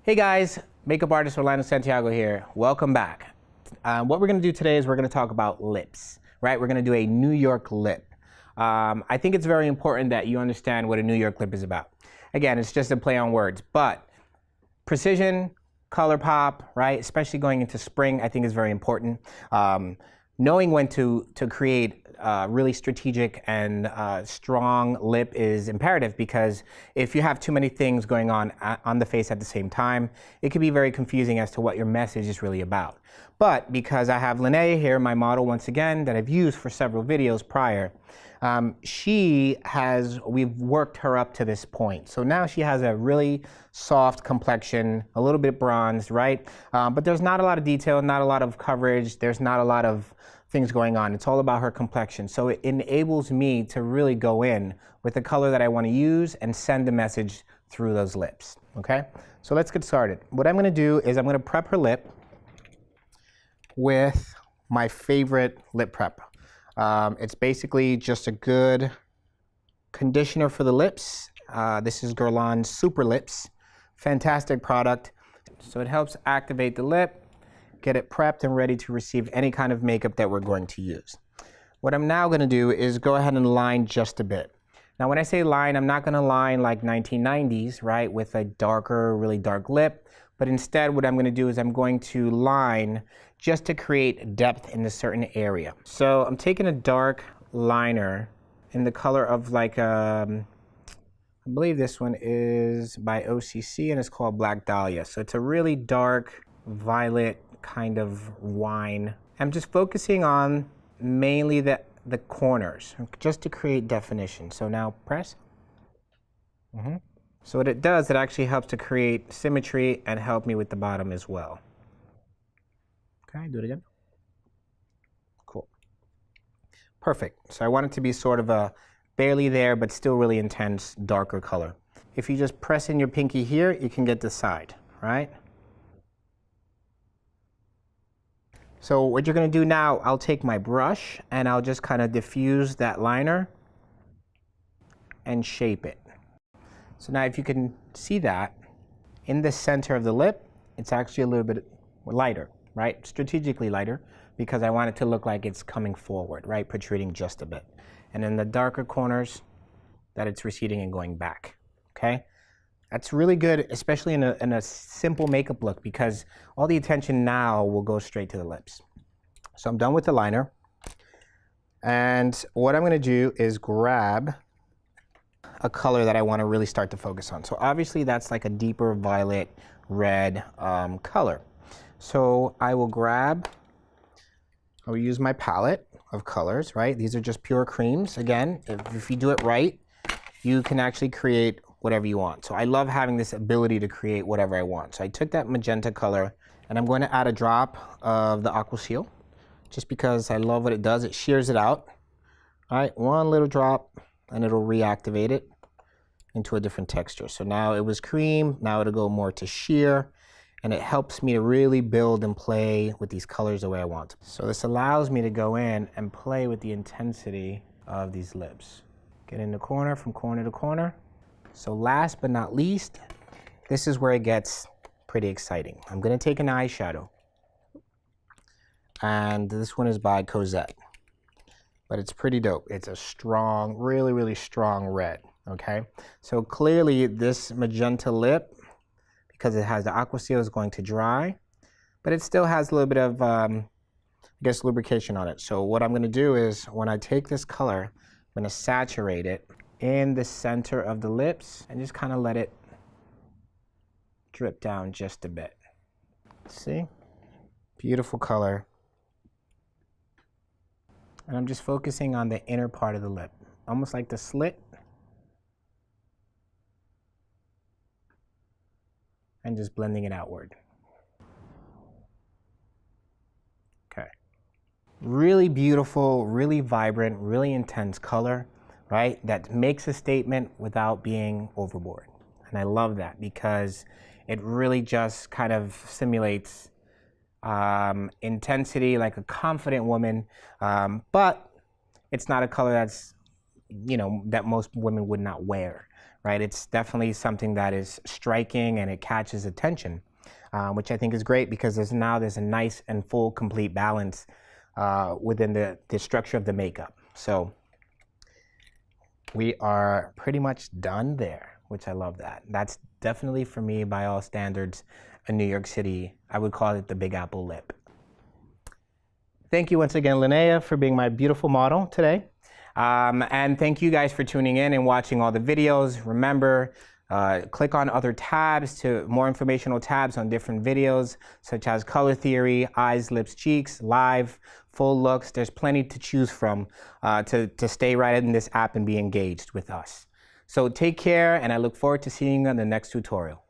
Hey guys, makeup artist Orlando Santiago here. Welcome back. What we're gonna do today is we're gonna talk about lips, right? We're gonna do a New York lip. I think it's very important that you understand what a New York lip is about. Again, it's just a play on words, but precision, color pop, right? Especially going into spring, I think is very important. Knowing when to create really strategic and strong lip is imperative, because if you have too many things going on the face at the same time, it can be very confusing as to what your message is really about. But because I have Linay here, my model once again, that I've used for several videos prior, we've worked her up to this point. So now she has a really soft complexion, a little bit bronzed, right? But there's not a lot of detail, not a lot of coverage, there's not a lot of things going on. It's all about her complexion. So it enables me to really go in with the color that I want to use and send the message through those lips, okay? So let's get started. What I'm gonna do is I'm gonna prep her lip with my favorite lip prep. It's basically just a good conditioner for the lips. This is Guerlain's Super Lips. Fantastic product. So it helps activate the lip, get it prepped and ready to receive any kind of makeup that we're going to use. What I'm now gonna do is go ahead and line just a bit. Now when I say line, I'm not gonna line like 1990s, right, with a darker, really dark lip, but instead what I'm gonna do is I'm going to line just to create depth in a certain area. So I'm taking a dark liner in the color of like, I believe this one is by OCC and it's called Black Dahlia. So it's a really dark violet kind of wine. I'm just focusing on mainly the corners just to create definition. So now press. So what it does, it actually helps to create symmetry and help me with the bottom as well. Okay, do it again. Cool. Perfect. So I want it to be sort of a barely there, but still really intense, darker color. If you just press in your pinky here, you can get the side, right? So what you're gonna do now, I'll take my brush and I'll just kind of diffuse that liner and shape it. So now if you can see that, in the center of the lip, it's actually a little bit lighter, right? Strategically lighter, because I want it to look like it's coming forward, right? Protruding just a bit. And in the darker corners, that it's receding and going back, okay? That's really good, especially in a simple makeup look, because all the attention now will go straight to the lips. So I'm done with the liner. And what I'm gonna do is grab a color that I wanna really start to focus on. So obviously that's like a deeper violet red color. So I will use my palette of colors, right? These are just pure creams. Again, if you do it right, you can actually create whatever you want. So I love having this ability to create whatever I want. So I took that magenta color and I'm going to add a drop of the Aqua Seal, just because I love what it does. It shears it out. All right, one little drop and it'll reactivate it into a different texture. So now it was cream, now it'll go more to sheer, and it helps me to really build and play with these colors the way I want. So this allows me to go in and play with the intensity of these lips. Get in the corner, from corner to corner. So last but not least, this is where it gets pretty exciting. I'm gonna take an eyeshadow. And this one is by Cosette. But it's pretty dope. It's a strong, really, really strong red, okay? So clearly this magenta lip, because it has the Aqua Seal, is going to dry, but it still has a little bit of, I guess, lubrication on it. So what I'm gonna do is, when I take this color, I'm gonna saturate it in the center of the lips and just kind of let it drip down just a bit. See? Beautiful color. And I'm just focusing on the inner part of the lip, almost like the slit. And just blending it outward. Okay. Really beautiful, really vibrant, really intense color, right? That makes a statement without being overboard. And I love that, because it really just kind of simulates intensity, like a confident woman, but it's not a color that's, you know, that most women would not wear, right? It's definitely something that is striking and it catches attention, which I think is great because there's a nice and full, complete balance within the structure of the makeup. So we are pretty much done there, which I love that. That's definitely, for me, by all standards, in New York City, I would call it the Big Apple lip. Thank you once again, Linay, for being my beautiful model today. And thank you guys for tuning in and watching all the videos. Remember, click on other tabs to more informational tabs on different videos, such as color theory, eyes, lips, cheeks, live, full looks. There's plenty to choose from to stay right in this app and be engaged with us. So take care, and I look forward to seeing you on the next tutorial.